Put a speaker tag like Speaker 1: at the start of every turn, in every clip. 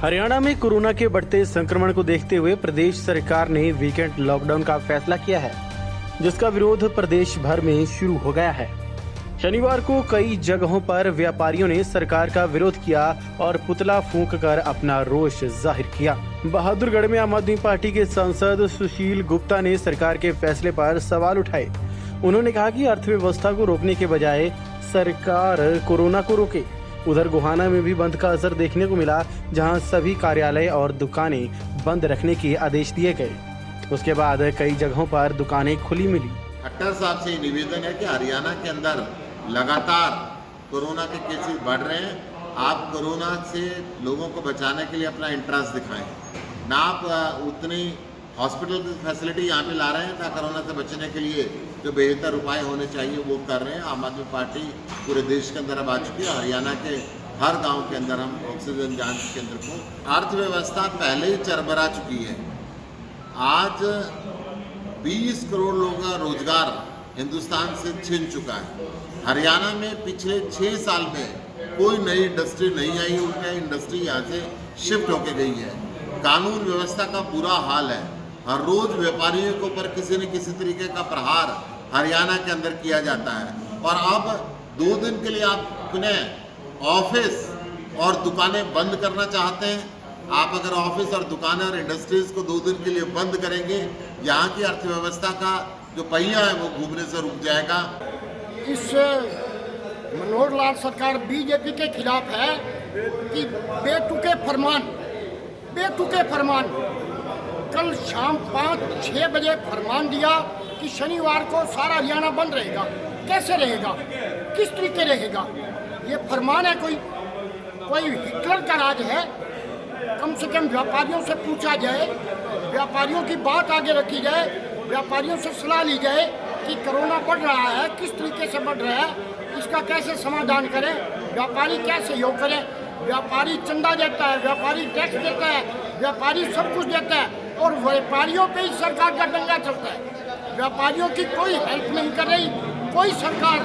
Speaker 1: हरियाणा में कोरोना के बढ़ते संक्रमण को देखते हुए प्रदेश सरकार ने वीकेंड लॉकडाउन का फैसला किया है, जिसका विरोध प्रदेश भर में शुरू हो गया है। शनिवार को कई जगहों पर व्यापारियों ने सरकार का विरोध किया और पुतला फूंक कर अपना रोष जाहिर किया। बहादुरगढ़ में आम आदमी पार्टी के सांसद सुशील गुप्ता ने सरकार के फैसले पर सवाल उठाए। उन्होंने कहा कि अर्थव्यवस्था को रोकने के बजाय सरकार कोरोना को रोके। उधर गोहाना में भी बंद का असर देखने को मिला, जहां सभी कार्यालय और दुकानें बंद रखने के आदेश दिए गए। उसके बाद कई जगहों पर दुकानें खुली मिली।
Speaker 2: खट्टर साहब से निवेदन है कि हरियाणा के अंदर लगातार कोरोना के केसेस बढ़ रहे हैं। आप कोरोना से लोगों को बचाने के लिए अपना इंटरेस्ट दिखाएं, ना आप उतनी हॉस्पिटल की फैसिलिटी यहाँ पे ला रहे हैं। ताकि कोरोना से बचने के लिए जो बेहतर उपाय होने चाहिए वो कर रहे हैं। आम आदमी पार्टी पूरे देश के अंदर अब आ चुकी है। हरियाणा के हर गांव के अंदर हम ऑक्सीजन जांच केंद्र को, अर्थव्यवस्था पहले ही चरमरा चुकी है। आज 20 करोड़ लोगों का रोजगार हिंदुस्तान से छिन चुका है। हरियाणा में पिछले 6 साल में कोई नई इंडस्ट्री नहीं आई, उल्टा इंडस्ट्री यहाँ से शिफ्ट होके गई है। कानून व्यवस्था का बुरा हाल है। हर रोज व्यापारियों के ऊपर किसी न किसी तरीके का प्रहार हरियाणा के अंदर किया जाता है। और अब 2 दिन के लिए आप अपने ऑफिस और दुकानें बंद करना चाहते हैं। आप अगर ऑफिस और दुकानें और इंडस्ट्रीज को 2 दिन के लिए बंद करेंगे, यहाँ की अर्थव्यवस्था का जो पहिया है वो घूमने से रुक जाएगा।
Speaker 3: इस मनोहर लाल सरकार बीजेपी के खिलाफ है कि बेतुके फरमान कल शाम 5-6 बजे फरमान दिया कि शनिवार को सारा हरियाणा बंद रहेगा। कैसे रहेगा, किस तरीके रहेगा? ये फरमान है कोई हिटलर का राज है? कम से कम व्यापारियों से पूछा जाए, व्यापारियों की बात आगे रखी जाए, व्यापारियों से सलाह ली जाए कि कोरोना बढ़ रहा है, किस तरीके से बढ़ रहा है, इसका कैसे समाधान करें, व्यापारी क्या सहयोग करें। व्यापारी चंदा देता है, व्यापारी टैक्स देता है, व्यापारी सब कुछ देता है और व्यापारियों पे ही सरकार का डंगा चलता है। व्यापारियों की कोई हेल्प नहीं कर रही कोई सरकार।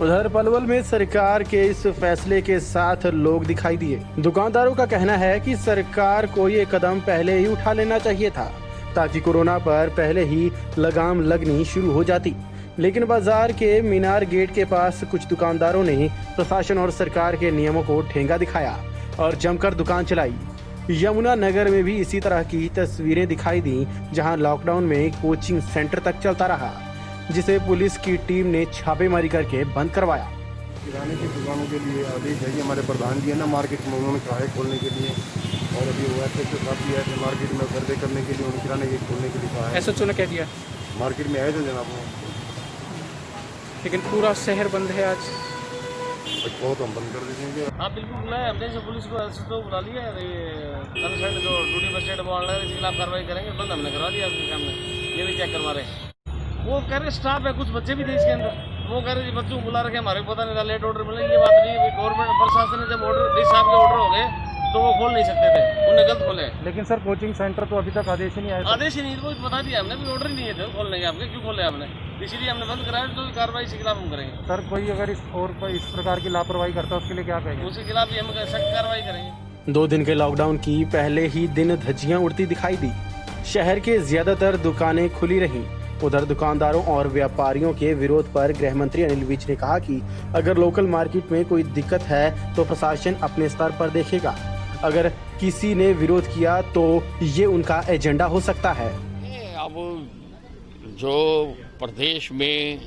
Speaker 1: उधर पलवल में सरकार के इस फैसले के साथ लोग दिखाई दिए। दुकानदारों का कहना है कि सरकार को ये कदम पहले ही उठा लेना चाहिए था, ताकि कोरोना पर पहले ही लगाम लगनी शुरू हो जाती। लेकिन बाजार के मीनार गेट के पास कुछ दुकानदारों ने प्रशासन और सरकार के नियमों को ठेंगा दिखाया और जमकर दुकान चलाई। यमुना नगर में भी इसी तरह की तस्वीरें दिखाई दी, जहां लॉकडाउन में कोचिंग सेंटर तक चलता रहा, जिसे पुलिस की टीम ने छापेमारी करके बंद करवाया।
Speaker 4: किराने की दुकानों के लिए आदेश है कि हमारे प्रधान जी है ना, मार्केट में उन्होंने कहा है खोलने के लिए, और अभी वो ऐसे काफ़ी है कि मार्केट में सर्वे करने के लिए उन्होंने किराने के खोलने के लिए कहा है।
Speaker 5: एसएचओ ने कह दिया
Speaker 4: मार्केट में है जो जनाब,
Speaker 5: लेकिन पूरा शहर बंद है आज।
Speaker 4: बहुत हम बंद कर देंगे।
Speaker 6: हाँ बिल्कुल बुलाया हमने, जो पुलिस को एसएचओ बुला लिया है। ये जो ड्यूटी मजिस्ट्रेट बोल रहे हैं इसके खिलाफ कार्रवाई करेंगे। बंद हमने करवा दिया आपके सामने, ये भी चेक करवा रहे हैं। वो कह रहे स्टाफ है, कुछ बच्चे भी थे इसके अंदर, वो कह रहे बच्चों को बुला रखे, हमारे को पता नहीं था, लेट ऑर्डर मिले। ये बात नहीं है, गवर्नमेंट प्रशासन ने जब ऑर्डर डी साहब के ऑर्डर हो गए तो वो खोल नहीं सकते थे, उन्हें गलत खोले।
Speaker 5: लेकिन सर कोचिंग सेंटर तो अभी तक आदेश ही नहीं आया।
Speaker 6: आदेश ही नहीं, वो बता दिया हमने भी, ऑर्डर ही नहीं है खोलने के। आपके क्यों खोले आपने? इसीलिए हमने बंद कराया, तो कार्रवाई के खिलाफ हम करेंगे।
Speaker 5: सर कोई अगर इस प्रकार की लापरवाही करता है उसके लिए क्या कहेंगे?
Speaker 6: उसके खिलाफ भी हम सख्त कार्रवाई करेंगे।
Speaker 1: 2 दिन के लॉकडाउन की पहले ही दिन धज्जियां उड़ती दिखाई दी। शहर के ज्यादातर दुकानें खुली रहीं। उधर दुकानदारों और व्यापारियों के विरोध पर गृह मंत्री अनिल विज ने कहा कि अगर लोकल मार्केट में कोई दिक्कत है तो प्रशासन अपने स्तर पर देखेगा। अगर किसी ने विरोध किया तो ये उनका एजेंडा हो सकता है।
Speaker 7: अब जो प्रदेश में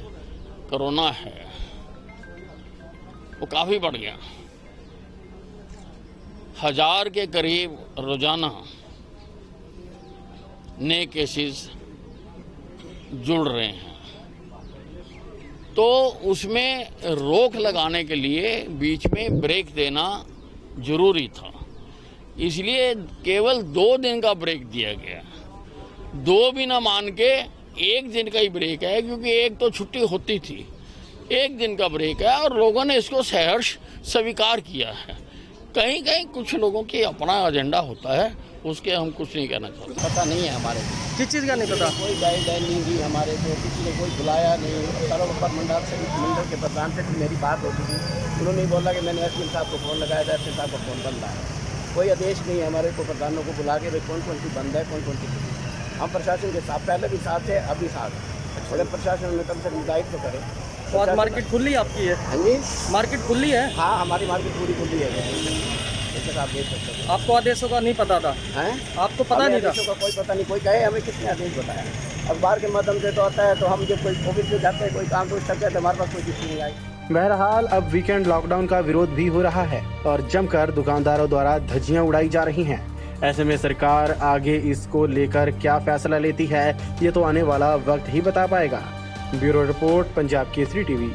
Speaker 7: कोरोना है वो काफ़ी बढ़ गया। 1000 के करीब रोजाना नए केसेस जुड़ रहे हैं, तो उसमें रोक लगाने के लिए बीच में ब्रेक देना जरूरी था। इसलिए केवल 2 दिन का ब्रेक दिया गया। 2 भी ना मान के 1 दिन का ही ब्रेक है, क्योंकि एक तो छुट्टी होती थी। 1 दिन का ब्रेक है और लोगों ने इसको सहर्ष स्वीकार किया है। कहीं कहीं कुछ लोगों की अपना एजेंडा होता है, उसके हम कुछ नहीं कहना चाहते।
Speaker 8: पता नहीं है हमारे को,
Speaker 5: किस चीज़ का नहीं पता?
Speaker 8: कोई गाइडलाइन नहीं दी हमारे को, किसी ने कोई बुलाया नहीं। सड़क पर मंडल के प्रधान से मेरी बात होती थी, उन्होंने बोला कि मैंने एसपी साहब को फ़ोन लगाया था, एसपी साहब को फ़ोन बंद आया। कोई आदेश नहीं है हमारे को प्रधानों को बुला के भाई कौन कौन सी बंद है कौन कौन सी खुली है। हम प्रशासन के साथ पहले भी साथ थे अभी साथ हैं। अगर प्रशासन में कम से कम दायित्व करे।
Speaker 5: तो आज मार्केट खुली आपकी है?
Speaker 8: हाँ जी,
Speaker 5: मार्केट खुली है?
Speaker 8: हाँ हमारी मार्केट पूरी खुली है, जैसे आप देख सकते हैं।
Speaker 5: आपको आदेशों का नहीं पता था?
Speaker 8: हैं?
Speaker 5: आपको पता
Speaker 8: हमें
Speaker 5: नहीं था?
Speaker 8: आदेशों का कोई पता नहीं, कोई कहे हमें किसने आदेश बताया। अखबार के माध्यम से तो आता है, तो हम जब कोई ऑफिस में जाते हैं कोई काम पूछ सकते हैं तो हमारे पास कोई चिट्ठी नहीं आई।
Speaker 1: बहरहाल अब वीकेंड लॉकडाउन का विरोध भी हो रहा है और जमकर दुकानदारों द्वारा धज्जियां उड़ाई जा रही हैं। ऐसे में सरकार आगे इसको लेकर क्या फैसला लेती है ये तो आने वाला वक्त ही बता पाएगा। Bureau report, Punjab Kesari TV.